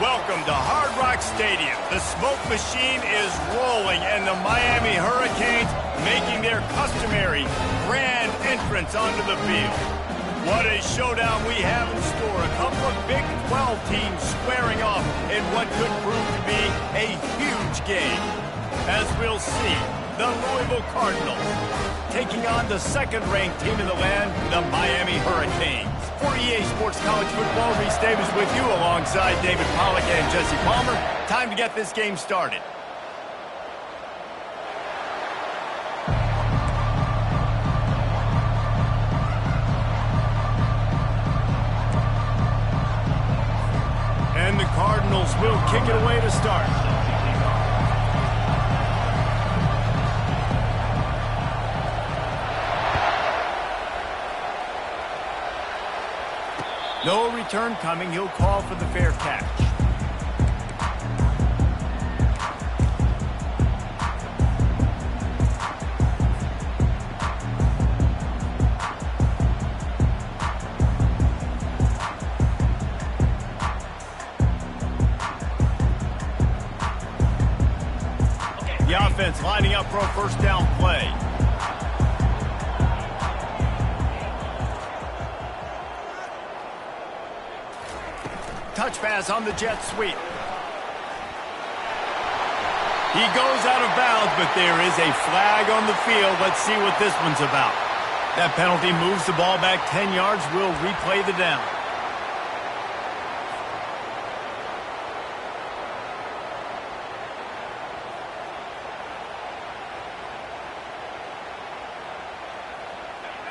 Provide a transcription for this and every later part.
Welcome to Hard Rock Stadium. The smoke machine is rolling, and the Miami Hurricanes making their customary grand entrance onto the field. What a showdown we have in store. A couple of Big 12 teams squaring off in what could prove to be a huge game. As we'll see, the Louisville Cardinals taking on the second-ranked team in the land, the Miami Hurricanes. For EA Sports College Football, Reese Davis with you alongside David Pollack and Jesse Palmer. Time to get this game started. And the Cardinals will kick it away to start. No return coming. He'll call for the fair catch. The offense lining up for a first down play. Touch pass on the jet sweep. He goes out of bounds, but there is a flag on the field. Let's see what this one's about. That penalty moves the ball back 10 yards. We'll replay the down.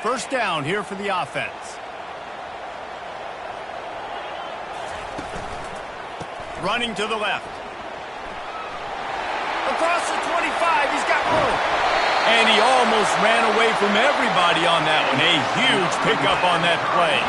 First down here for the offense. Running to the left. Across the 25, he's got room. And he almost ran away from everybody on that one. A huge pickup on that play.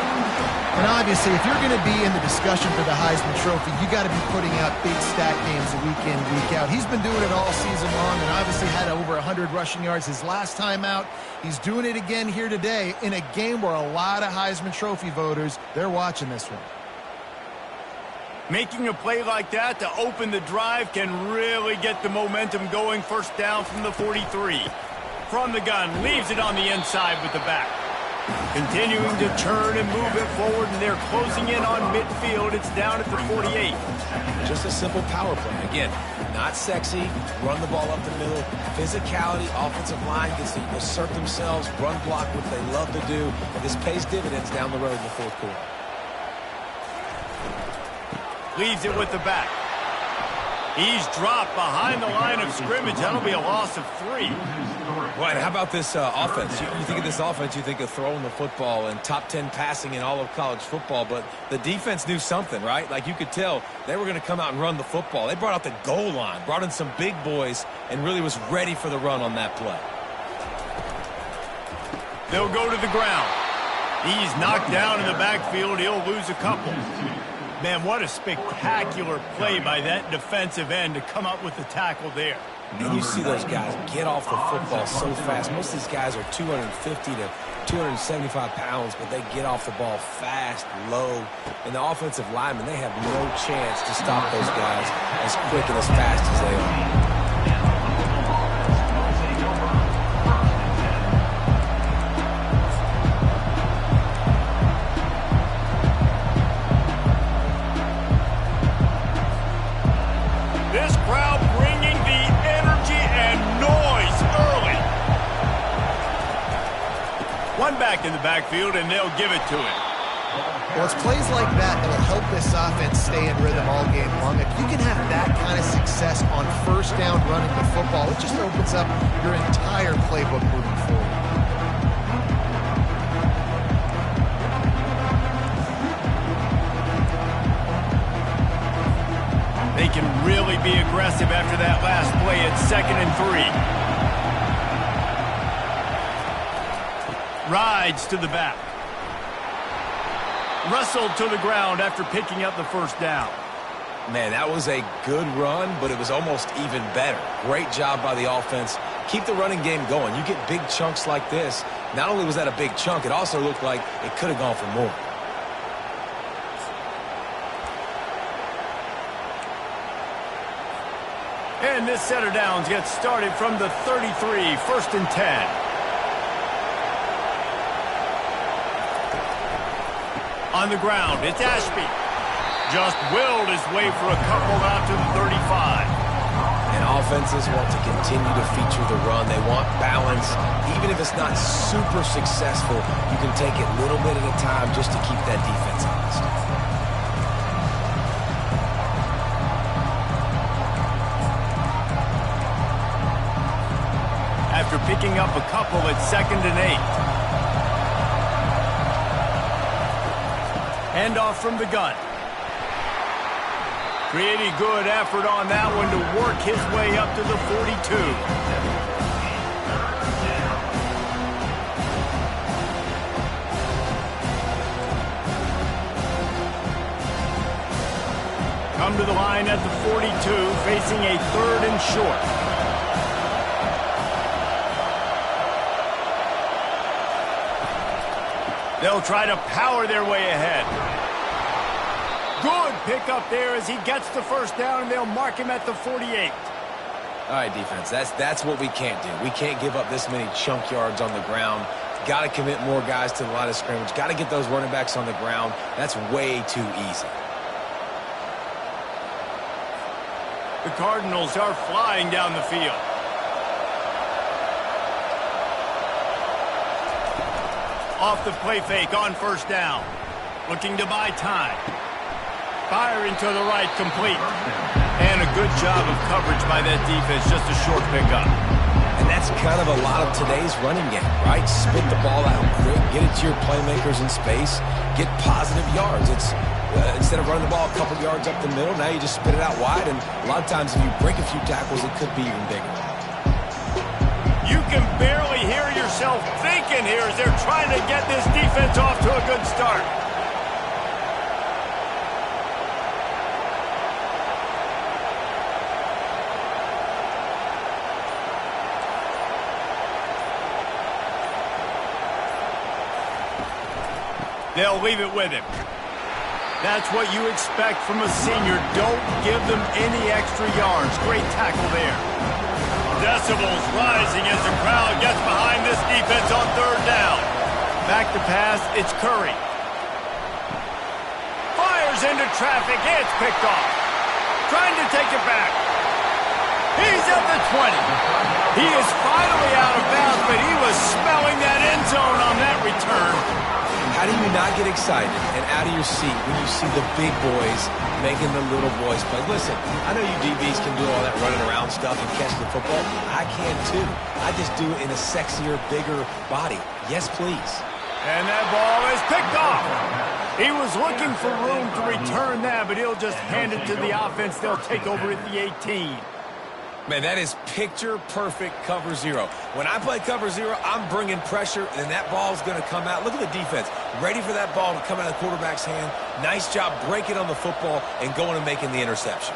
And obviously, if you're going to be in the discussion for the Heisman Trophy, you got to be putting out big stat games week in, week out. He's been doing it all season long and obviously had over 100 rushing yards his last time out. He's doing it again here today in a game where a lot of Heisman Trophy voters, they're watching this one. Making a play like that to open the drive can really get the momentum going. First down from the 43. From the gun, leaves it on the inside with the back. Continuing to turn and move it forward, and they're closing in on midfield. It's down at the 48. Just a simple power play. Again, not sexy, run the ball up the middle. Physicality, offensive line gets to assert themselves, run block, what they love to do. This pays dividends down the road in the fourth quarter. Leaves it with the back. He's dropped behind the line of scrimmage. That'll be a loss of 3. Right, how about this offense? You think of this offense, you think of throwing the football and top 10 passing in all of college football, but the defense knew something, right? Like you could tell they were going to come out and run the football. They brought out the goal line, brought in some big boys, and really was ready for the run on that play. They'll go to the ground. He's knocked down in the backfield. He'll lose a couple. Man, what a spectacular play by that defensive end to come up with the tackle there. And you see those guys get off the football so fast. Most of these guys are 250 to 275 pounds, but they get off the ball fast, low. And the offensive linemen, they have no chance to stop those guys as quick and as fast as they are. Back in the backfield, and they'll give it to him. Well, it's plays like that that'll help this offense stay in rhythm all game long. If you can have that kind of success on first down running the football, it just opens up your entire playbook moving forward. They can really be aggressive after that last play at 2nd and 3. Rides to the back. Wrestled to the ground after picking up the first down. Man, that was a good run, but it was almost even better. Great job by the offense. Keep the running game going. You get big chunks like this. Not only was that a big chunk, it also looked like it could have gone for more. And this set of downs gets started from the 33, 1st and 10. On the ground, it's Ashby. Just willed his way for a couple out to the 35. And offenses want to continue to feature the run. They want balance. Even if it's not super successful, you can take it little bit at a time just to keep that defense honest. After picking up a couple, it's 2nd and 8. Handoff from the gun. Pretty good effort on that one to work his way up to the 42. Come to the line at the 42, facing a 3rd and short. They'll try to power their way ahead. Good pickup there as he gets the first down, and they'll mark him at the 48. All right, defense, that's what we can't do. We can't give up this many chunk yards on the ground. Got to commit more guys to the line of scrimmage. Got to get those running backs on the ground. That's way too easy. The Cardinals are flying down the field. Off the play fake on 1st down. Looking to buy time. Firing to the right, complete. And a good job of coverage by that defense, just a short pickup. And that's kind of a lot of today's running game, right? Spit the ball out quick, get it to your playmakers in space, get positive yards. It's instead of running the ball a couple yards up the middle, now you just spit it out wide, and a lot of times if you break a few tackles, it could be even bigger. You can barely hear yourself thinking here as they're trying to get this defense off to a good start. They'll leave it with him. That's what you expect from a senior. Don't give them any extra yards. Great tackle there. Decibels rising as the crowd gets behind this defense on 3rd down. Back to pass, it's Curry. Fires into traffic, it's picked off. Trying to take it back. He's at the 20. He is finally out of bounds, but he was smelling that end zone on that return. How do you not get excited and out of your seat when you see the big boys making the little boys play? Listen, I know you DBs can do all that running around stuff and catch the football. I can too. I just do it in a sexier, bigger body. Yes, please. And that ball is picked off. He was looking for room to return that, but he'll just hand it to the offense. They'll take over at the 18. Man, that is picture-perfect cover zero. When I play cover zero, I'm bringing pressure, and that ball's going to come out. Look at the defense. Ready for that ball to come out of the quarterback's hand. Nice job breaking on the football and going and making the interception.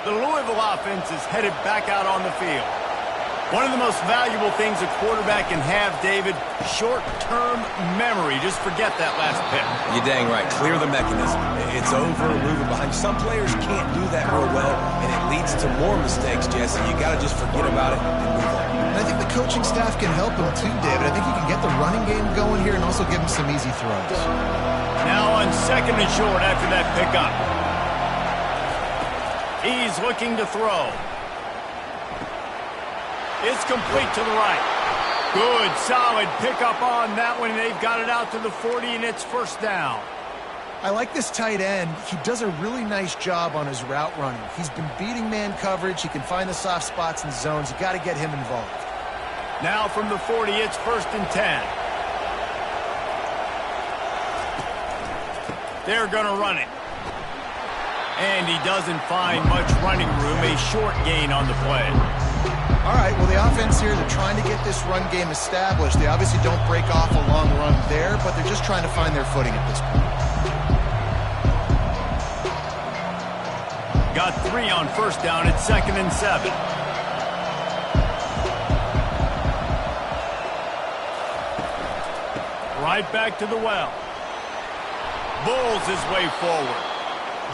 The Louisville offense is headed back out on the field. One of the most valuable things a quarterback can have, David, short-term memory. Just forget that last pick. You're dang right. Clear the mechanism. It's over, move it behind you. Some players can't do that real well, and it leads to more mistakes, Jesse. You got to just forget about it and move on. And I think the coaching staff can help him too, David. I think he can get the running game going here and also give him some easy throws. Now on 2nd and short after that pickup. He's looking to throw. It's complete to the right. Good, solid pickup on that one. They've got it out to the 40, and it's 1st down. I like this tight end. He does a really nice job on his route running. He's been beating man coverage. He can find the soft spots and zones. You got to get him involved. Now from the 40, it's 1st and 10. They're going to run it. And he doesn't find much running room. A short gain on the play. All right, well, the offense here, they're trying to get this run game established. They obviously don't break off a long run there, but they're just trying to find their footing at this point. Got 3 on 1st down at 2nd and 7. Right back to the well. Bulls his way forward.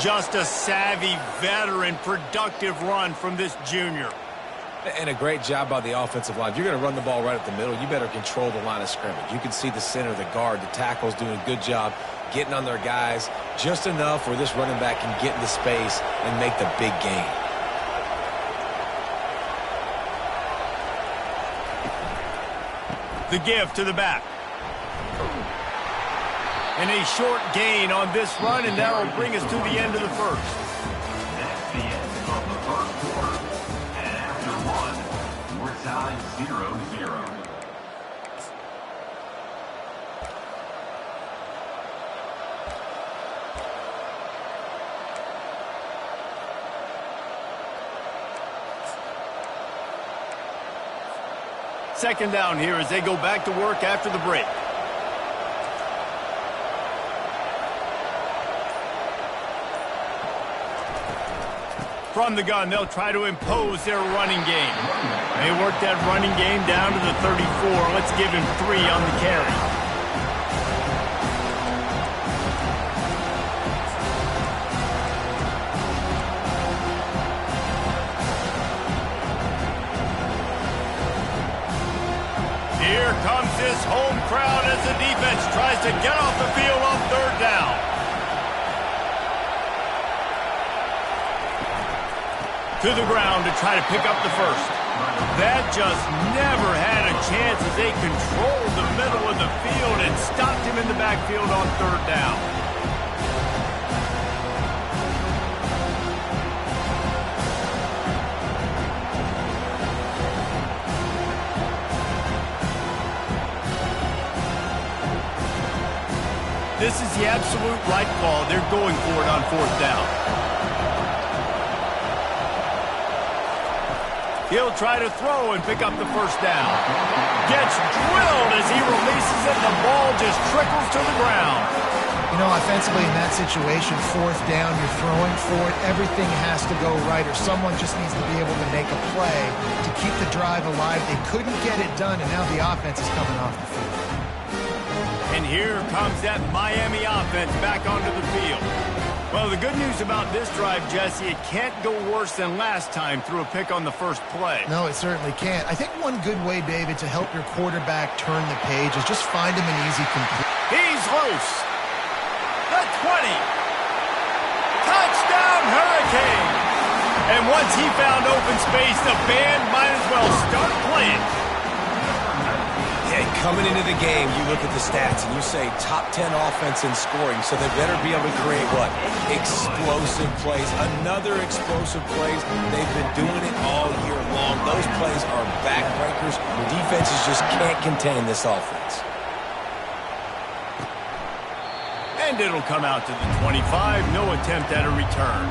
Just a savvy, veteran, productive run from this junior. And a great job by the offensive line. If you're going to run the ball right up the middle, you better control the line of scrimmage. You can see the center, the guard, the tackles doing a good job getting on their guys just enough where this running back can get into space and make the big gain. The give to the back. And a short gain on this run, and that will bring us to the end of the first. That's the end of the first quarter. And after one, we're tied 0-0. Second down here as they go back to work after the break. From the gun, they'll try to impose their running game. They work that running game down to the 34. Let's give him 3 on the carry. Here comes this home crowd as the defense tries to get off the field on third down. To the ground to try to pick up the first. That just never had a chance as they controlled the middle of the field and stopped him in the backfield on third down. This is the absolute right call. They're going for it on fourth down. He'll try to throw and pick up the first down. Gets drilled as he releases it. The ball just trickles to the ground. You know, offensively in that situation, fourth down, you're throwing for it. Everything has to go right, or someone just needs to be able to make a play to keep the drive alive. They couldn't get it done, and now the offense is coming off the field. And here comes that Miami offense back onto the field. Well, the good news about this drive, Jesse, it can't go worse than last time through a pick on the first play. No, it certainly can't. I think one good way, David, to help your quarterback turn the page is just find him an easy complete. He's loose. The 20. Touchdown, Hurricane. And once he found open space, the band might as well start playing. Coming into the game, you look at the stats and you say top 10 offense in scoring, so they better be able to create what? Explosive plays. Another explosive plays. They've been doing it all year long. Those plays are backbreakers. Defenses just can't contain this offense. And it'll come out to the 25. No attempt at a return.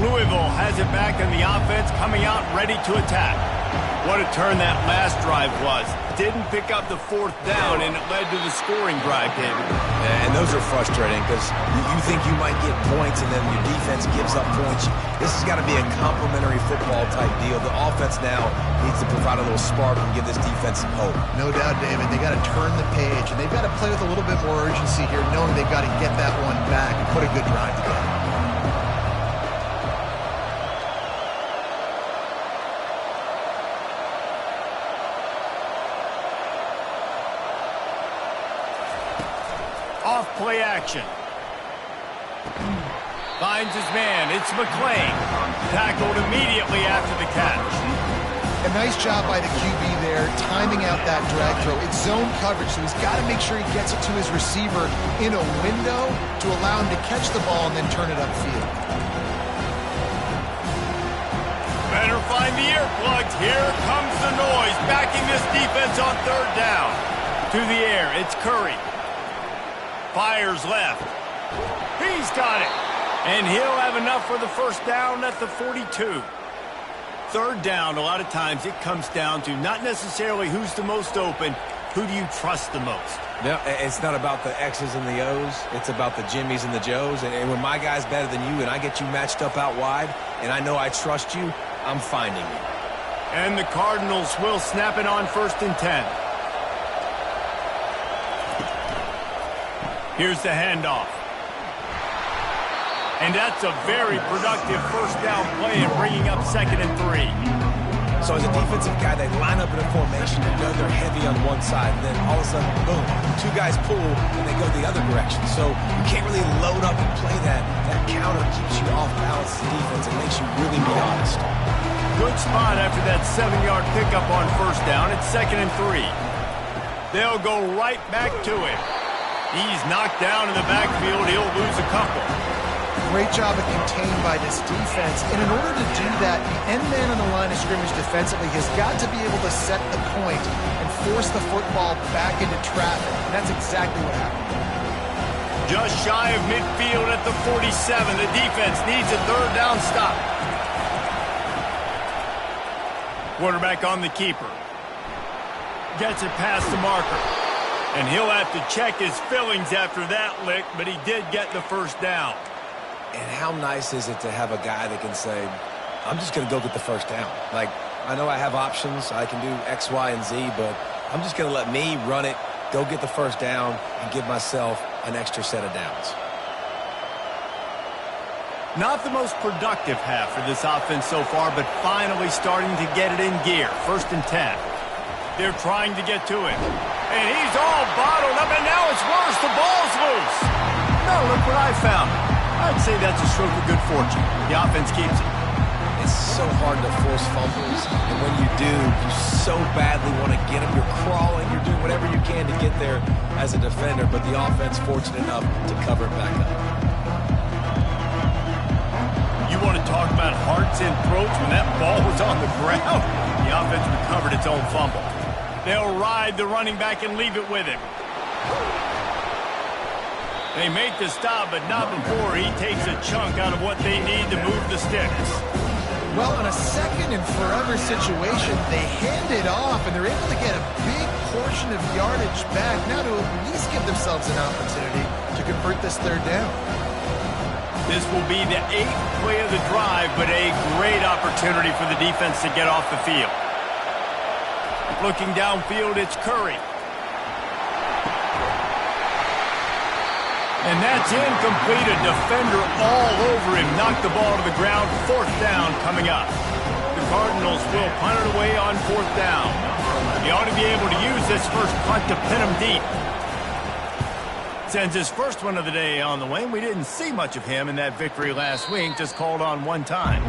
Louisville has it back in the offense, coming out ready to attack. What a turn that last drive was. Didn't pick up the fourth down, and it led to the scoring drive, David. And those are frustrating because you think you might get points, and then your defense gives up points. This has got to be a complementary football type deal. The offense now needs to provide a little spark and give this defense some hope. No doubt, David. They got to turn the page, and they've got to play with a little bit more urgency here, knowing they've got to get that one back and put a good drive together. Play action. Finds his man. It's McClain. Tackled immediately after the catch. A nice job by the QB there, timing out that drag throw. It's zone coverage, so he's got to make sure he gets it to his receiver in a window to allow him to catch the ball and then turn it upfield. Better find the earplugs. Here comes the noise, backing this defense on third down. To the air, it's Curry. Fires left. He's got it. And he'll have enough for the first down at the 42. third down, a lot of times it comes down to not necessarily who's the most open, who do you trust the most? No, it's not about the X's and the O's. It's about the Jimmies and the Joes. And when my guy's better than you and I get you matched up out wide and I know I trust you, I'm finding you. And the Cardinals will snap it on 1st and 10. Here's the handoff. And that's a very productive first down play and bringing up 2nd and 3. So as a defensive guy, they line up in a formation. You know they're heavy on one side. And then all of a sudden, boom, 2 guys pull, and they go the other direction. So you can't really load up and play that. That counter keeps you off balance as a defense. It makes you really be honest. Good spot after that 7-yard pickup on 1st down. It's 2nd and 3. They'll go right back to it. He's knocked down in the backfield. He'll lose a couple. Great job of contained by this defense. And in order to do that, the end man on the line of scrimmage defensively has got to be able to set the point and force the football back into traffic. And that's exactly what happened. Just shy of midfield at the 47. The defense needs a 3rd down stop. Quarterback on the keeper. Gets it past the marker. And he'll have to check his fillings after that lick, but he did get the 1st down. And how nice is it to have a guy that can say, I'm just going to go get the 1st down. Like, I know I have options. I can do X, Y, and Z, but I'm just going to let me run it, go get the 1st down, and give myself an extra set of downs. Not the most productive half for this offense so far, but finally starting to get it in gear. 1st and 10. They're trying to get to it. And he's all bottled up, and now it's worse. The ball's loose. Now look what I found. I'd say that's a stroke of good fortune. The offense keeps it. It's so hard to force fumbles, and when you do, you so badly want to get them. You're crawling, you're doing whatever you can to get there as a defender, but the offense fortunate enough to cover it back up. You want to talk about hearts and throats when that ball was on the ground? The offense recovered its own fumble. They'll ride the running back and leave it with him. They make the stop, but not before he takes a chunk out of what they need to move the sticks. Well, in a 2nd and forever situation, they hand it off, and they're able to get a big portion of yardage back, now to at least give themselves an opportunity to convert this 3rd down. This will be the 8th play of the drive, but a great opportunity for the defense to get off the field. Looking downfield, it's Curry. And that's incomplete. A defender all over him. Knocked the ball to the ground. 4th down coming up. The Cardinals will punt it away on 4th down. He ought to be able to use this first punt to pin him deep. Sends his first one of the day on the way. We didn't see much of him in that victory last week. Just called on 1 time.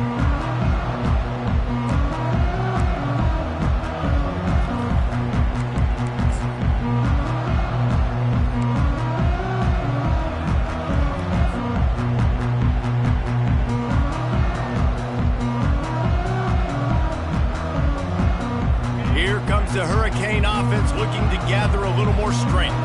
The Hurricane offense looking to gather a little more strength.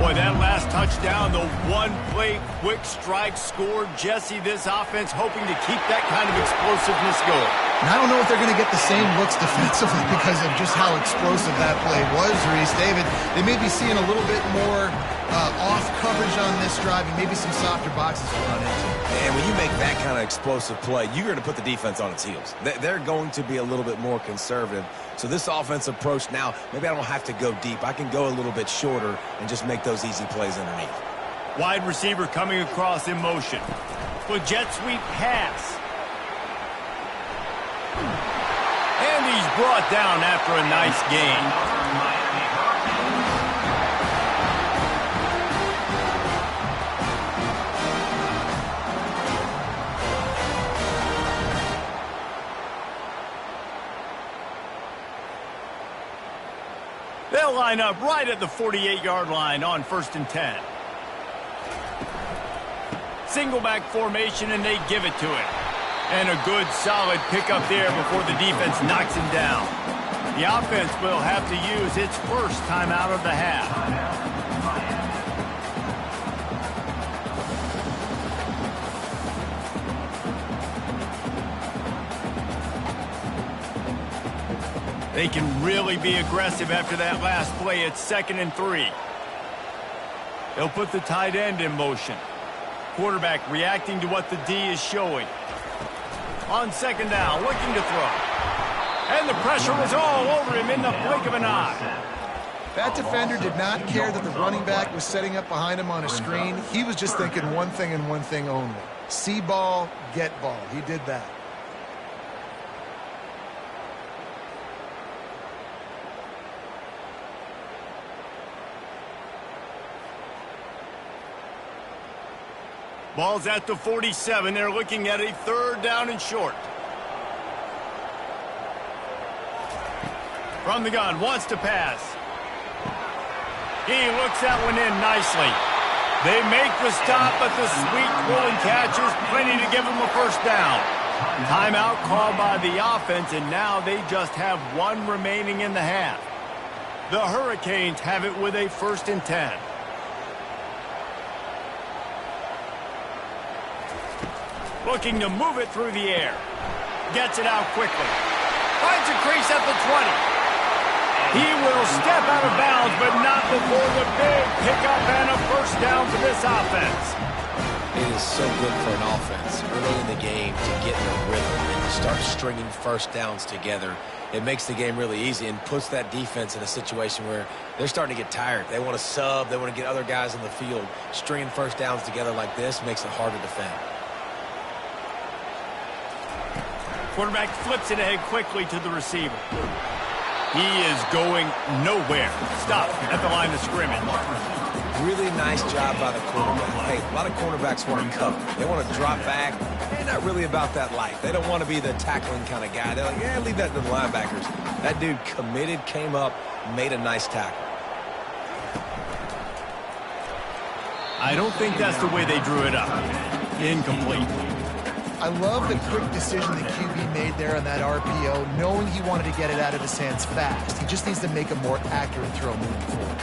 Boy, that last touchdown, the one-play quick strike score. Jesse, this offense hoping to keep that kind of explosiveness going. And I don't know if they're going to get the same looks defensively because of just how explosive that play was, Reese. David, they may be seeing a little bit more off coverage on this drive and maybe some softer boxes to run into. And when you make that kind of explosive play, you're going to put the defense on its heels. They're going to be a little bit more conservative. So this offensive approach now, maybe I don't have to go deep. I can go a little bit shorter and just make those easy plays underneath. Wide receiver coming across in motion. With jet sweep pass. And he's brought down after a nice gain. They'll line up right at the 48-yard line on 1st and 10. Single back formation, and they give it to him. And a good, solid pickup there before the defense knocks him down. The offense will have to use its first timeout of the half. They can really be aggressive after that last play. It's 2nd and 3. They'll put the tight end in motion. Quarterback reacting to what the D is showing. On 2nd down, looking to throw. And the pressure was all over him in the blink of an eye. That defender did not care that the running back was setting up behind him on a screen. He was just thinking one thing and one thing only. See ball, get ball. He did that. Ball's at the 47. They're looking at a 3rd down and short. From the gun, wants to pass. He looks that one in nicely. They make the stop, but the sweet pulling catch is plenty to give them a 1st down. Timeout called by the offense, and now they just have 1 remaining in the half. The Hurricanes have it with a 1st and 10. Looking to move it through the air. Gets it out quickly. Finds a crease at the 20. He will step out of bounds, but not before the big pickup and a 1st down for this offense. It is so good for an offense early in the game to get in a rhythm and to start stringing 1st downs together. It makes the game really easy and puts that defense in a situation where they're starting to get tired. They want to sub. They want to get other guys on the field. Stringing 1st downs together like this makes it hard to defend. Quarterback flips it ahead quickly to the receiver. He is going nowhere. Stop at the line of scrimmage. Really nice job by the quarterback. Hey, a lot of quarterbacks want to cover. They want to drop back. They're not really about that life. They don't want to be the tackling kind of guy. They're like, yeah, leave that to the linebackers. That dude committed, came up, made a nice tackle. I don't think that's the way they drew it up. Incomplete. I love the quick decision the QB made there on that RPO, knowing he wanted to get it out of his hands fast. He just needs to make a more accurate throw moving forward.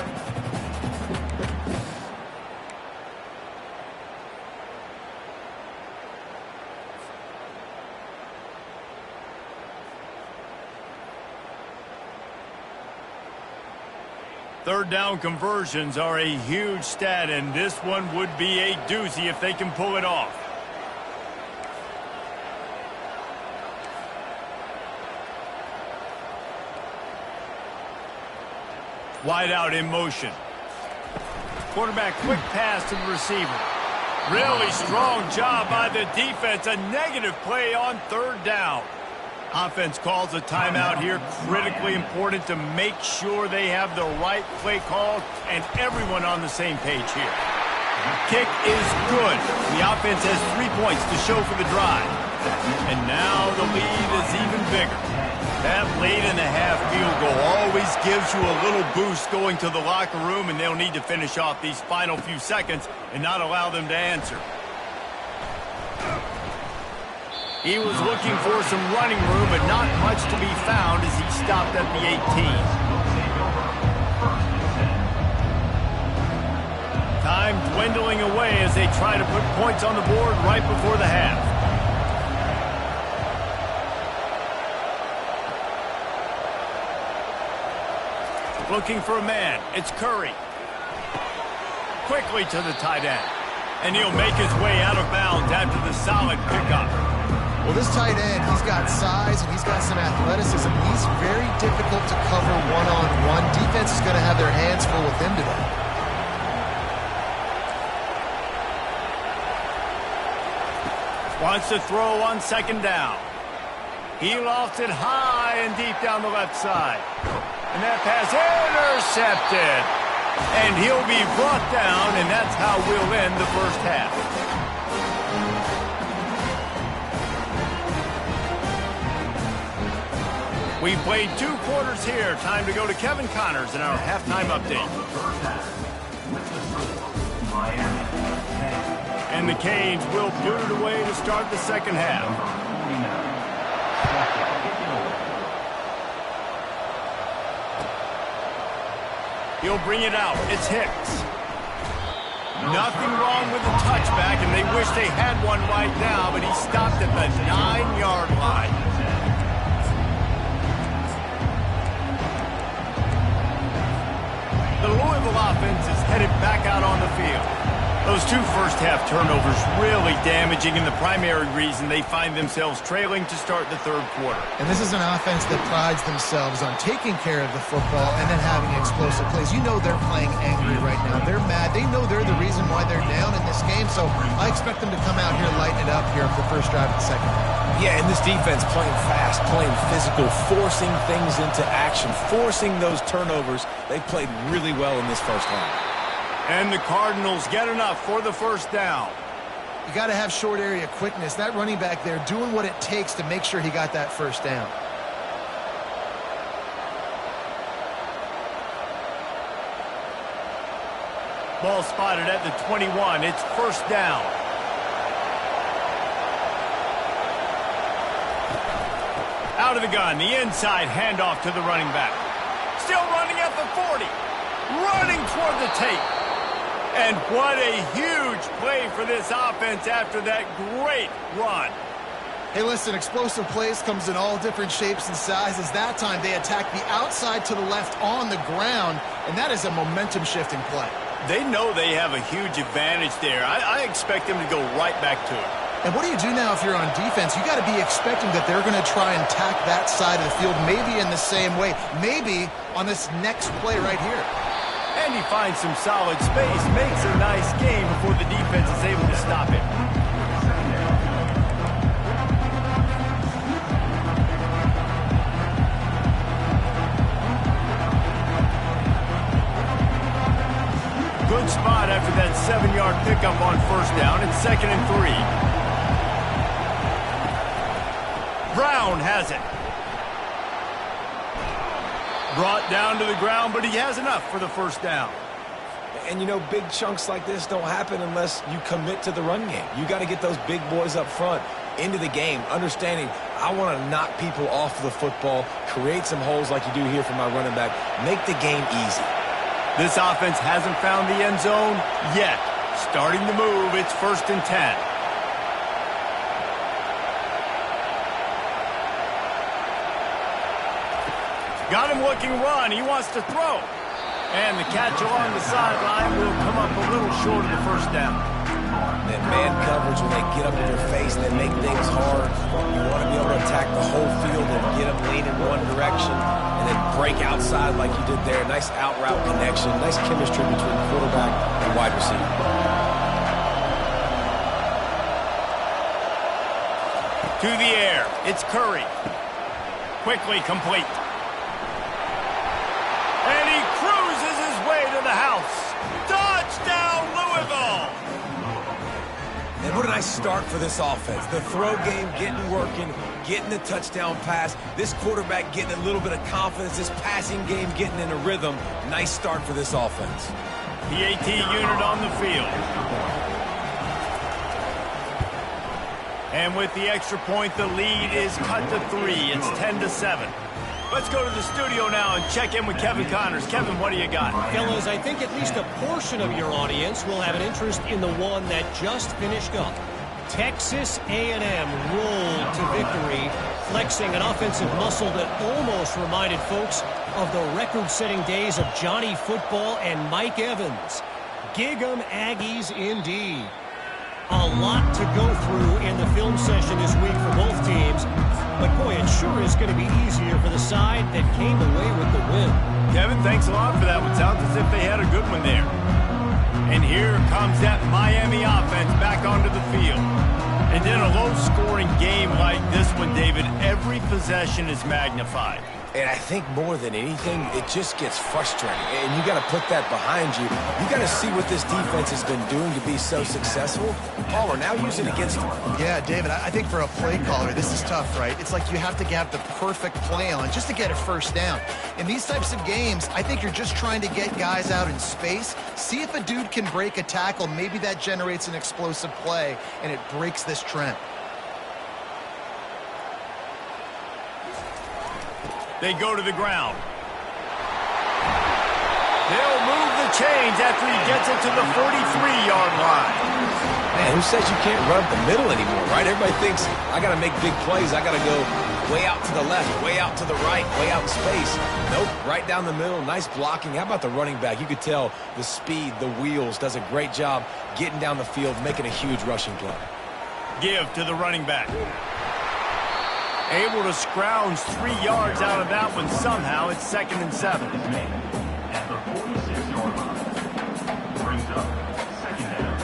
Third down conversions are a huge stat, and this one would be a doozy if they can pull it off. Wide out in motion. Quarterback quick pass to the receiver. Really strong job by the defense. A negative play on 3rd down. Offense calls a timeout here. Critically important to make sure they have the right play call and everyone on the same page here. Kick is good. The offense has 3 points to show for the drive. And now the lead is even bigger. That late-in-the-half field goal always gives you a little boost going to the locker room, and they'll need to finish off these final few seconds and not allow them to answer. He was looking for some running room, but not much to be found as he stopped at the 18. Time dwindling away as they try to put points on the board right before the half. Looking for a man. It's Curry. Quickly to the tight end. And he'll make his way out of bounds after the solid pickup. Well, this tight end, he's got size and he's got some athleticism. He's very difficult to cover one-on-one. Defense is going to have their hands full with him today. Wants to throw on 2nd down. He lofts it high and deep down the left side. And that pass intercepted. And he'll be brought down, and that's how we'll end the 1st half. We've played 2 quarters here. Time to go to Kevin Connors in our halftime update. And the Canes will put it away to start the 2nd half. He'll bring it out. It's Hicks. Nothing wrong with the touchback, and they wish they had one right now, but he stopped at the 9-yard line. headed back out on the field. Those two first-half turnovers really damaging, and the primary reason they find themselves trailing to start the third quarter. And this is an offense that prides themselves on taking care of the football and then having explosive plays. You know they're playing angry right now. They're mad. They know they're the reason why they're down in this game, so I expect them to come out here, lighten it up here for the first drive of the second half. Yeah, and this defense playing fast, playing physical, forcing things into action, forcing those turnovers. They played really well in this first half. And the Cardinals get enough for the first down. You got to have short area quickness. That running back there doing what it takes to make sure he got that first down. Ball spotted at the 21. It's first down. Out of the gun, the inside handoff to the running back. Still running at the 40. Running toward the tape. And what a huge play for this offense after that great run. Hey, listen, explosive plays comes in all different shapes and sizes. That time they attacked the outside to the left on the ground, and that is a momentum-shifting play. They know they have a huge advantage there. I expect them to go right back to it. And what do you do now if you're on defense? You got to be expecting that they're going to try and tack that side of the field, maybe in the same way, maybe on this next play right here. And he finds some solid space, makes a nice game before the defense is able to stop it. Good spot after that 7-yard pickup on first down. It's 2nd and 3. Brown has it. Brought down to the ground, but he has enough for the first down. And, you know, big chunks like this don't happen unless you commit to the run game. You got to get those big boys up front into the game, understanding I want to knock people off the football, create some holes like you do here for my running back, make the game easy. This offense hasn't found the end zone yet. Starting to move, it's 1st and 10. Got him looking run. He wants to throw. And the catch along the sideline will come up a little short of the first down. That man coverage, when they get up in your face and they make things hard, you want to be able to attack the whole field and get them leaning one direction and then break outside like you did there. Nice out route connection, nice chemistry between quarterback and wide receiver. To the air. It's Curry. Quickly complete. And he cruises his way to the house. Touchdown, Louisville! And what a nice start for this offense. The throw game getting working, getting the touchdown pass. This quarterback getting a little bit of confidence. This passing game getting in a rhythm. Nice start for this offense. The AT unit on the field. And with the extra point, the lead is cut to 3. It's 10-7. Let's go to the studio now and check in with Kevin Connors. Kevin, what do you got? Fellas, I think at least a portion of your audience will have an interest in the one that just finished up. Texas A&M rolled to victory, flexing an offensive muscle that almost reminded folks of the record-setting days of Johnny Football and Mike Evans. Gig 'em Aggies indeed. A lot to go through in the film session this week for both teams. But, boy, it sure is going to be easier for the side that came away with the win. Kevin, thanks a lot for that one. Sounds as if they had a good one there. And here comes that Miami offense back onto the field. And in a low-scoring game like this one, David, every possession is magnified. And I think more than anything, it just gets frustrating. And you got to put that behind you. You got to see what this defense has been doing to be so successful. Oh, we're now using it against them. Yeah, David, I think for a play caller, this is tough, right? It's like you have to have the perfect play on just to get a first down. In these types of games, I think you're just trying to get guys out in space, see if a dude can break a tackle. Maybe that generates an explosive play, and it breaks this trend. They go to the ground. They'll move the chains after he gets it to the 43-yard line. Man, who says you can't run up the middle anymore, right? Everybody thinks, I got to make big plays. I got to go way out to the left, way out to the right, way out in space. Nope, right down the middle. Nice blocking. How about the running back? You could tell the speed, the wheels, does a great job getting down the field, making a huge rushing play. Give to the running back. Able to scrounge 3 yards out of that one somehow. It's 2nd and 7. At the 46-yard line. Brings up 2nd down.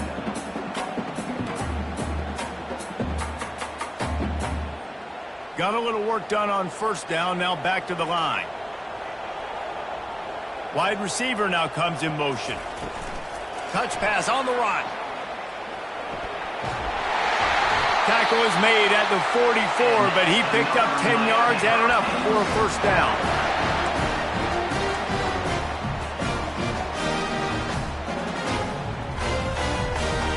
Got a little work done on 1st down. Now back to the line. Wide receiver now comes in motion. Touch pass on the run. Tackle is made at the 44, but he picked up 10 yards and enough for a 1st down.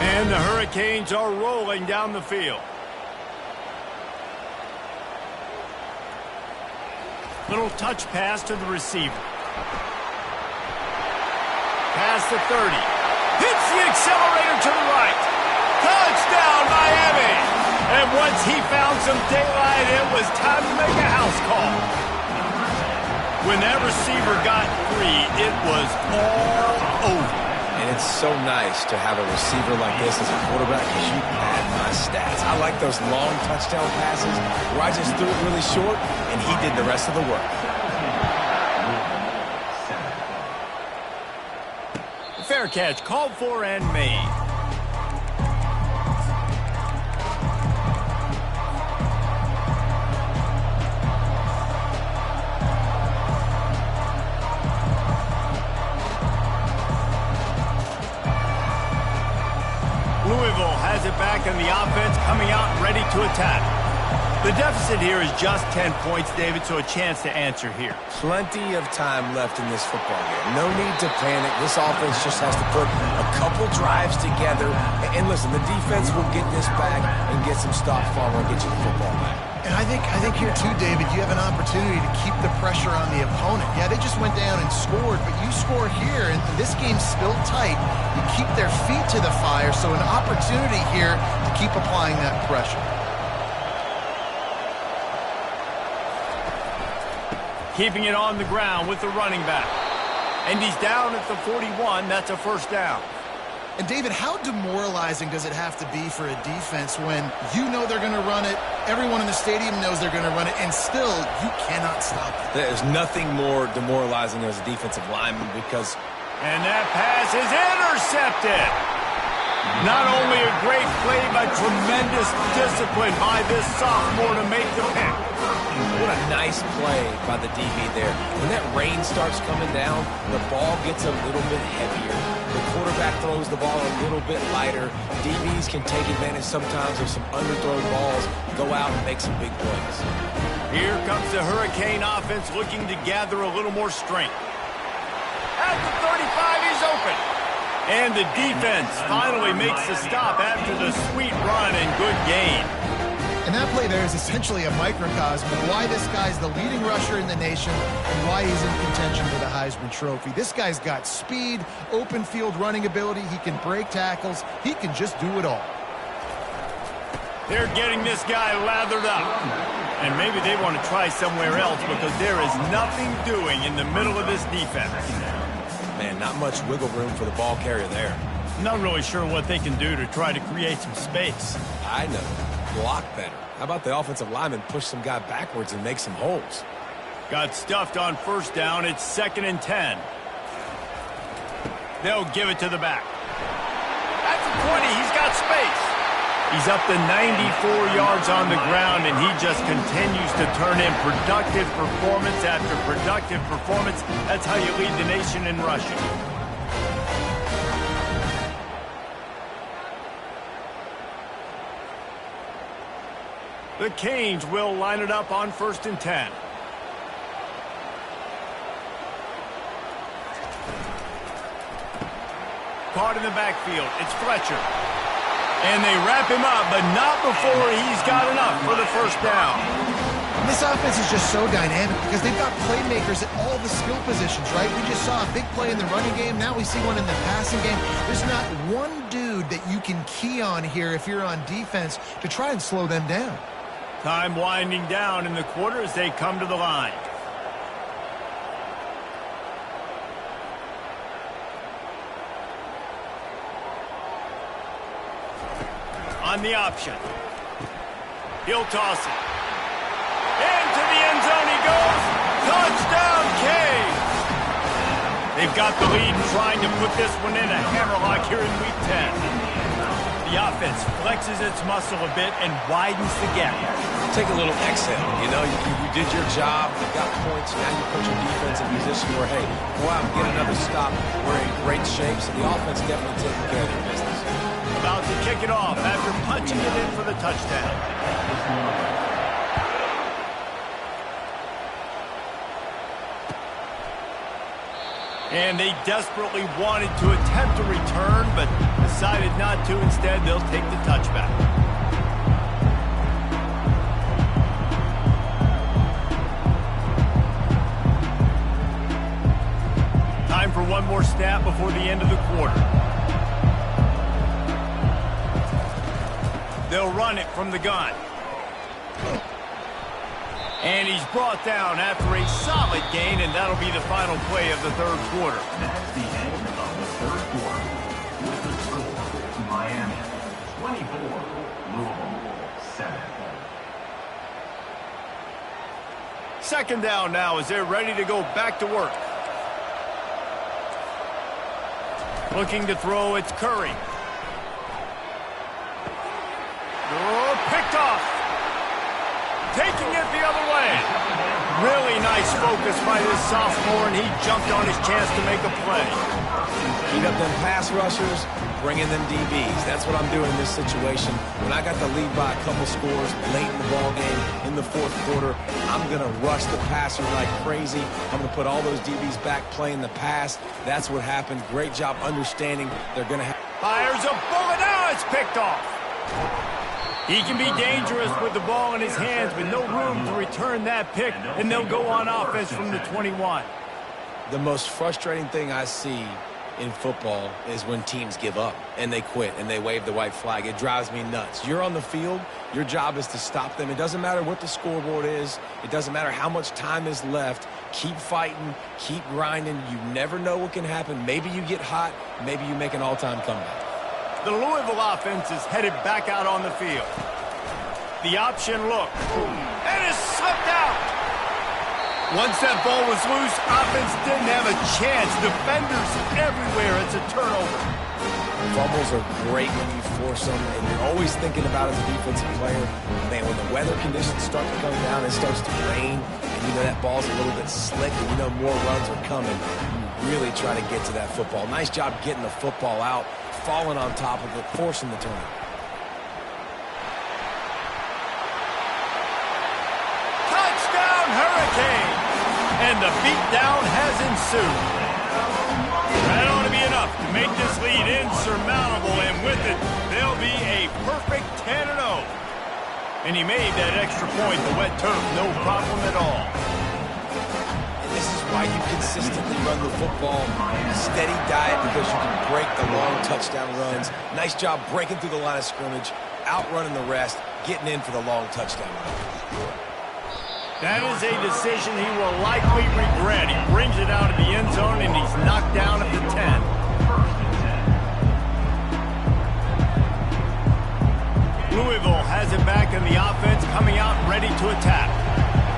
And the Hurricanes are rolling down the field. Little touch pass to the receiver. Past the 30. Hits the accelerator to the right. Touchdown, Miami! And once he found some daylight, it was time to make a house call. When that receiver got free, it was all over. And it's so nice to have a receiver like this as a quarterback because you add my stats. I like those long touchdown passes where I just threw it really short and he did the rest of the work. Fair catch, called for and made. Louisville has it back in the offense, coming out ready to attack. The deficit here is just 10 points, David, so a chance to answer here. Plenty of time left in this football game. No need to panic. This offense just has to put a couple drives together. And listen, the defense will get this back and get some stops following and get you the football back. And I think here too, David, you have an opportunity to keep the pressure on the opponent. Yeah, they just went down and scored, but you score here, and this game's still tight. You keep their feet to the fire, so an opportunity here to keep applying that pressure. Keeping it on the ground with the running back. And he's down at the 41. That's a 1st down. And, David, how demoralizing does it have to be for a defense when you know they're going to run it, everyone in the stadium knows they're going to run it, and still you cannot stop it? There's nothing more demoralizing as a defensive lineman because... And that pass is intercepted. Not only a great play, but tremendous discipline by this sophomore to make the pick. What a nice play by the DB there. When that rain starts coming down, the ball gets a little bit heavier. The quarterback throws the ball a little bit lighter. DBs can take advantage sometimes of some underthrown balls, go out and make some big plays. Here comes the Hurricane offense looking to gather a little more strength. At the 35, he's open. And the defense finally makes the stop after the sweet run and good gain. And that play there is essentially a microcosm of why this guy's the leading rusher in the nation and why he's in contention for the Heisman Trophy. This guy's got speed, open field running ability. He can break tackles. He can just do it all. They're getting this guy lathered up. And maybe they want to try somewhere else because there is nothing doing in the middle of this defense. Man, not much wiggle room for the ball carrier there. Not really sure what they can do to try to create some space. I know. Block better. How about the offensive lineman push some guy backwards and make some holes? Got stuffed on 1st down. It's 2nd and 10. They'll give it to the back. At the 20, he's got space. He's up to 94 yards on the ground, and he just continues to turn in productive performance after productive performance. That's how you lead the nation in rushing. The Canes will line it up on 1st and 10. Caught in the backfield. It's Fletcher. And they wrap him up, but not before he's got enough for the 1st down. This offense is just so dynamic because they've got playmakers at all the skill positions, right? We just saw a big play in the running game. Now we see one in the passing game. There's not one dude that you can key on here if you're on defense to try and slow them down. Time winding down in the quarter as they come to the line. On the option. He'll toss it. Into the end zone he goes. Touchdown, Cade. They've got the lead and trying to put this one in a hammerlock here in Week 10. The offense flexes its muscle a bit and widens the gap. Take a little exhale. You know, you did your job. You got points. Now you put your defense in a position where, hey, go out and get another stop. We're in great shape, so the offense definitely taking care of their business. About to kick it off after punching it in for the touchdown. And they desperately wanted to attempt a return, but decided not to. Instead, they'll take the touchback. Time for one more snap before the end of the quarter. They'll run it from the gun. And he's brought down after a solid gain, and that'll be the final play of the third quarter. That's the end of the third quarter. With the score, Miami 24, Louisville 7. Second down now as they're ready to go back to work. Looking to throw, it's Curry. Oh, picked off. Taking it the other way. Really nice focus by this sophomore, and he jumped on his chance to make a play. Heat up them pass rushers, bring in them DBs. That's what I'm doing in this situation. When I got the lead by a couple scores late in the ball game in the fourth quarter, I'm going to rush the passer like crazy. I'm going to put all those DBs back playing the pass. That's what happened. Great job understanding they're going to have. Fires a bullet. Now it's picked off. He can be dangerous with the ball in his hands, but no room to return that pick, and they'll go on offense from the 21. The most frustrating thing I see in football is when teams give up and they quit and they wave the white flag. It drives me nuts. You're on the field. Your job is to stop them. It doesn't matter what the scoreboard is. It doesn't matter how much time is left. Keep fighting. Keep grinding. You never know what can happen. Maybe you get hot. Maybe you make an all-time comeback. The Louisville offense is headed back out on the field. The option look. And it's slipped out. Once that ball was loose, offense didn't have a chance. Defenders everywhere. It's a turnover. Fumbles are great when you force them, and you're always thinking about as a defensive player, man, when the weather conditions start to come down, it starts to rain, and you know that ball's a little bit slick, and you know more runs are coming. You really try to get to that football. Nice job getting the football out, falling on top of it, forcing the turnover. Touchdown, Hurricane! And the beatdown has ensued. That ought to be enough to make this lead insurmountable, and with it, they'll be a perfect 10-0. And he made that extra point, the wet turf, no problem at all. And this is why you consistently run the football. Steady diet because you can break the long touchdown runs. Nice job breaking through the line of scrimmage, outrunning the rest, getting in for the long touchdown run. That is a decision he will likely regret. He brings it out of the end zone, and he's knocked down at the 10. Louisville has it back in the offense, coming out ready to attack.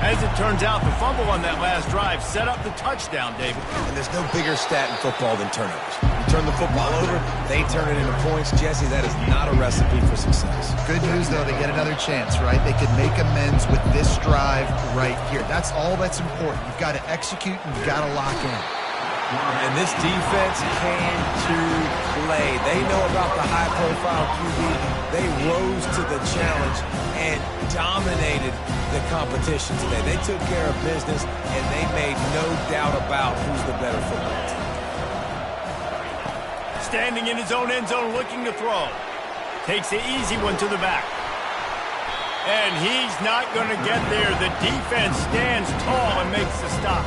As it turns out, the fumble on that last drive set up the touchdown, David. And there's no bigger stat in football than turnovers. You turn the football over, they turn it into points. Jesse, that is not a recipe for success. Good news, though, they get another chance, right? They could make amends with this drive right here. That's all that's important. You've got to execute and you've got to lock in. And this defense came to play. They know about the high-profile QB. They rose to the challenge and dominated the competition today. They took care of business, and they made no doubt about who's the better football team. Standing in his own end zone looking to throw. Takes the easy one to the back. And he's not going to get there. The defense stands tall and makes the stop.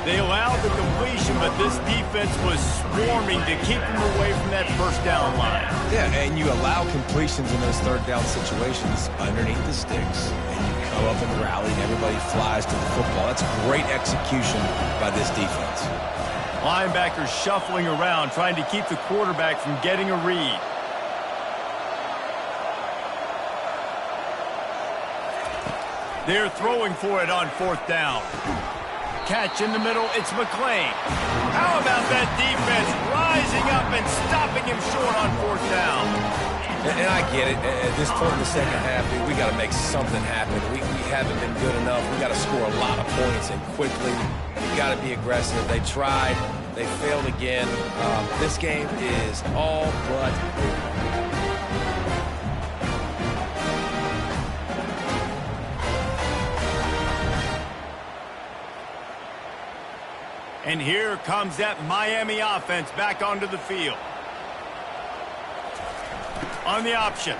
They allowed the completion, but this defense was swarming to keep him away from that first down line. Yeah, and you allow completions in those third down situations underneath the sticks, and you come up and rally, and everybody flies to the football. That's great execution by this defense. Linebackers shuffling around, trying to keep the quarterback from getting a read. They're throwing for it on fourth down. Catch in the middle, it's McClain. How about that defense rising up and stopping him short on fourth down? And I get it. At this point in the second half, we got to make something happen. We haven't been good enough. We got to score a lot of points and quickly. We got to be aggressive. They tried. They failed again. This game is all but over. And here comes that Miami offense back onto the field. On the option.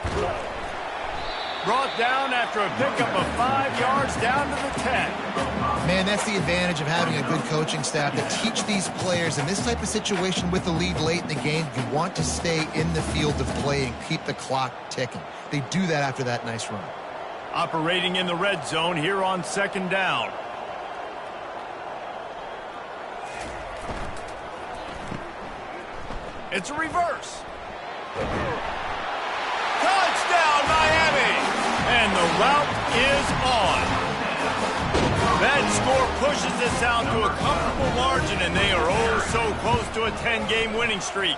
Brought down after a pickup of 5 yards down to the 10. Man, that's the advantage of having a good coaching staff that teach these players in this type of situation with the lead late in the game. You want to stay in the field of play and keep the clock ticking. They do that after that nice run. Operating in the red zone here on second down. It's a reverse. Touchdown, Miami! And the route is on. That score pushes us out to a comfortable margin, and they are oh so close to a 10-game winning streak.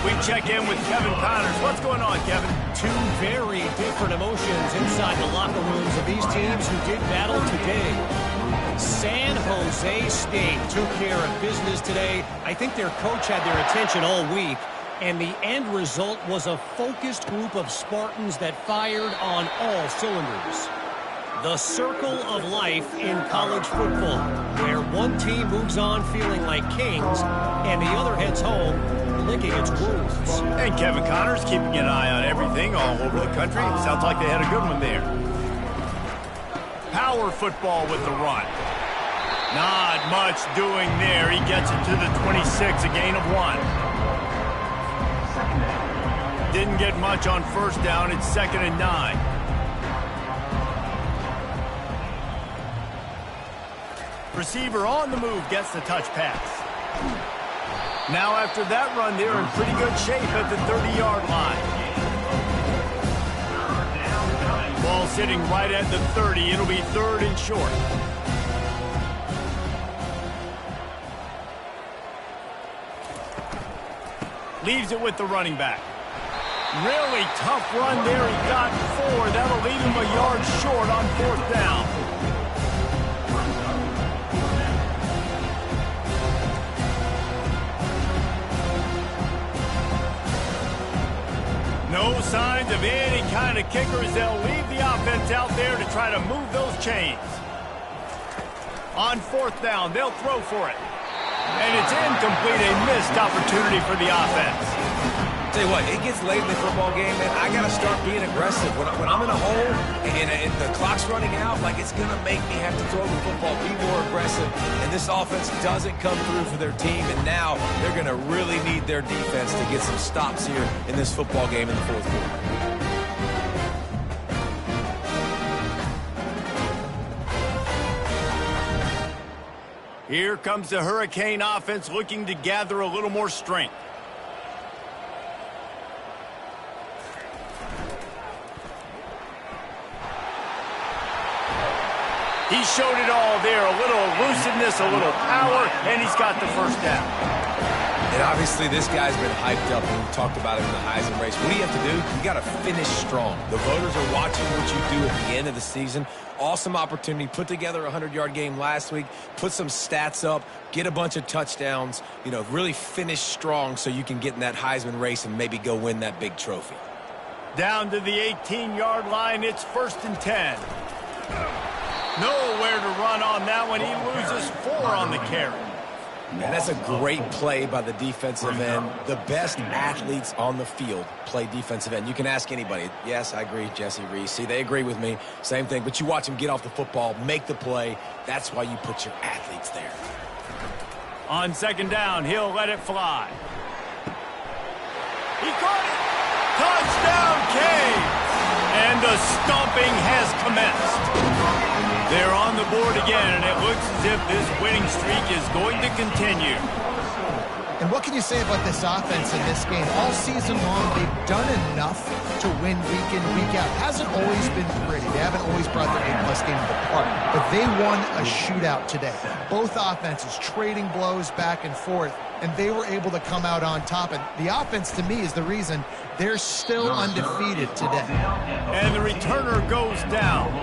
We check in with Kevin Connors. What's going on, Kevin? Two very different emotions inside the locker rooms of these teams who did battle today. San Jose State took care of business today. I think their coach had their attention all week, and the end result was a focused group of Spartans that fired on all cylinders. The circle of life in college football, where one team moves on feeling like kings, and the other heads home licking its wounds. And Kevin Connors keeping an eye on everything all over the country. Sounds like they had a good one there. Power football with the run. Not much doing there. He gets it to the 26, a gain of 1. Didn't get much on first down. It's 2nd and 9. Receiver on the move gets the touch pass. Now after that run, they're in pretty good shape at the 30-yard line. Ball sitting right at the 30. It'll be 3rd and short. Leaves it with the running back. Really tough run there. He got 4. That'll leave him a yard short on 4th down. No signs of any kind of kickers. They'll leave the offense out there to try to move those chains. On 4th down, they'll throw for it. And it's incomplete, a missed opportunity for the offense. Tell you what, it gets late in the football game, man. I got to start being aggressive. When I'm in a hole and the clock's running out, like, it's going to make me have to throw the football, be more aggressive. And this offense doesn't come through for their team, and now they're going to really need their defense to get some stops here in this football game in the 4th quarter. Here comes the Hurricane offense looking to gather a little more strength. He showed it all there, a little elusiveness, a little power, and he's got the first down. And obviously this guy's been hyped up, and we've talked about it in the Heisman race. What do you have to do? You got to finish strong. The voters are watching what you do at the end of the season. Awesome opportunity. Put together a 100-yard game last week. Put some stats up. Get a bunch of touchdowns. You know, really finish strong so you can get in that Heisman race and maybe go win that big trophy. Down to the 18-yard line. It's 1st and 10. Nowhere to run on that one. He loses 4 on the carry. And that's a great play by the defensive end. The best athletes on the field play defensive end. You can ask anybody. Yes, I agree, Jesse Reese. See, they agree with me. Same thing. But you watch them get off the football, make the play. That's why you put your athletes there. On second down, he'll let it fly. He caught it. Touchdown, Cavs. And the stomping has commenced. They're on the board again, and it looks as if this winning streak is going to continue. And what can you say about this offense in this game? All season long, they've done enough to win week in, week out. Hasn't always been pretty. They haven't always brought their A-plus game to the park. But they won a shootout today. Both offenses trading blows back and forth, and they were able to come out on top. And the offense, to me, is the reason they're still undefeated today. And the returner goes down.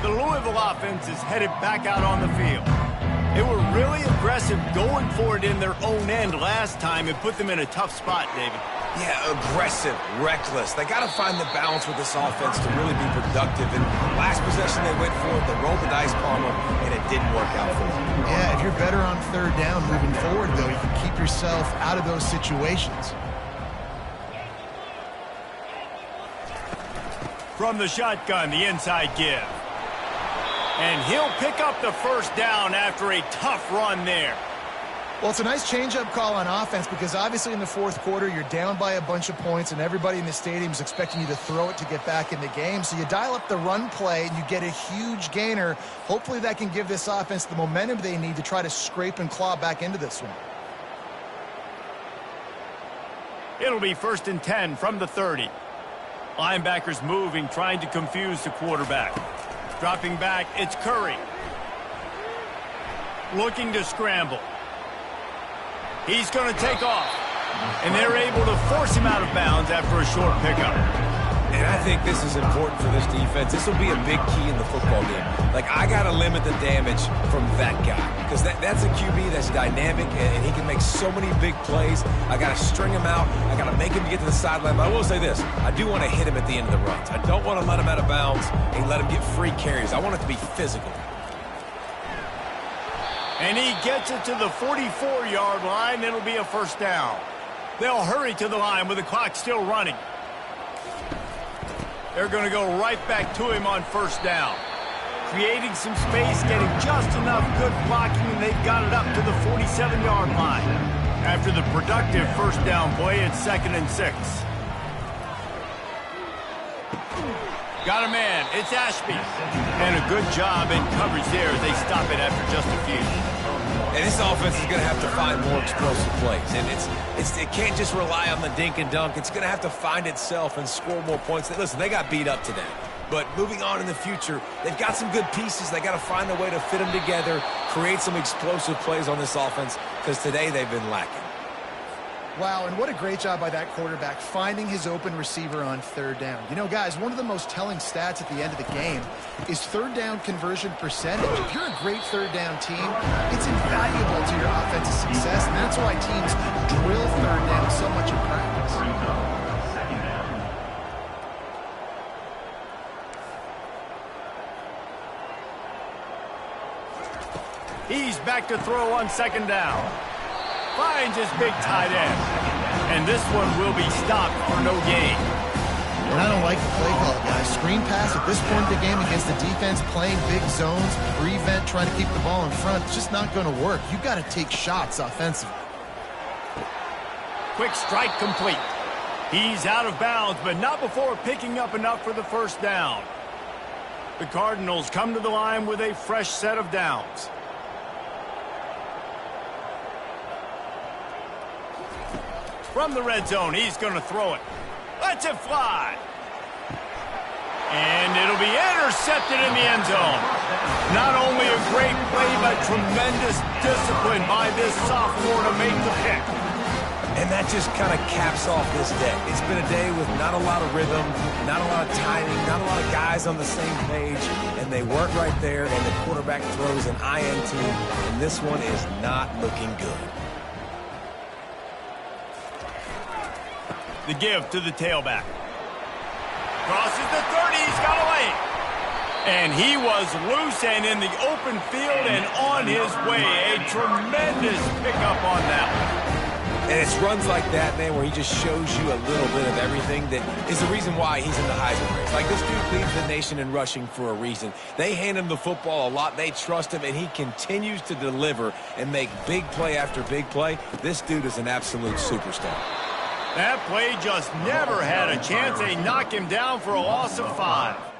The Louisville offense is headed back out on the field. They were really aggressive going for it in their own end last time and put them in a tough spot, David. Yeah, aggressive, reckless. They got to find the balance with this offense to really be productive. And last possession they went for it, they rolled the dice palm, and it didn't work out for them. Yeah, if you're better on third down moving forward, though, you can keep yourself out of those situations. From the shotgun, the inside give. And he'll pick up the first down after a tough run there. Well, it's a nice change-up call on offense because obviously in the fourth quarter, you're down by a bunch of points and everybody in the stadium is expecting you to throw it to get back in the game. So you dial up the run play and you get a huge gainer. Hopefully that can give this offense the momentum they need to try to scrape and claw back into this one. It'll be 1st and 10 from the 30. Linebackers moving, trying to confuse the quarterback. Dropping back, it's Curry. Looking to scramble. He's going to take off. And they're able to force him out of bounds after a short pickup. And I think this is important for this defense. This will be a big key in the football game. Like, I got to limit the damage from that guy. Because that's a QB that's dynamic, and he can make so many big plays. I got to string him out. I got to make him get to the sideline. But I will say this. I do want to hit him at the end of the runs. I don't want to let him out of bounds and let him get free carries. I want it to be physical. And he gets it to the 44-yard line. It'll be a first down. They'll hurry to the line with the clock still running. They're going to go right back to him on first down. Creating some space, getting just enough good blocking, and they've got it up to the 47-yard line. After the productive first down play, it's 2nd and 6. Got a man. It's Ashby. And a good job in coverage there as they stop it after just a few. And this offense is going to have to find more explosive plays. And it can't just rely on the dink and dunk. It's going to have to find itself and score more points. Listen, they got beat up today. But moving on in the future, they've got some good pieces. They got to find a way to fit them together, create some explosive plays on this offense, because today they've been lacking. Wow, and what a great job by that quarterback finding his open receiver on third down. You know, guys, one of the most telling stats at the end of the game is third down conversion percentage. If you're a great third down team, it's invaluable to your offensive success, and that's why teams drill third down so much in practice. He's back to throw on second down. Finds his big tight end. And this one will be stopped for no gain. And I don't like the play call, guys. Screen pass at this point in the game against the defense, playing big zones, prevent, trying to keep the ball in front. It's just not going to work. You've got to take shots offensively. Quick strike complete. He's out of bounds, but not before picking up enough for the first down. The Cardinals come to the line with a fresh set of downs. From the red zone, he's going to throw it. Lets it fly. And it'll be intercepted in the end zone. Not only a great play, but tremendous discipline by this sophomore to make the pick. And that just kind of caps off this day. It's been a day with not a lot of rhythm, not a lot of timing, not a lot of guys on the same page, and they weren't right there, and the quarterback throws an INT, and this one is not looking good. The give to the tailback. Crosses the 30, he's got away. And he was loose and in the open field and on his way. A tremendous pickup on that one. And it's runs like that, man, where he just shows you a little bit of everything that is the reason why he's in the Heisman race. Like, this dude leads the nation in rushing for a reason. They hand him the football a lot. They trust him, and he continues to deliver and make big play after big play. This dude is an absolute superstar. That play just never had a chance. They knock him down for a loss of 5.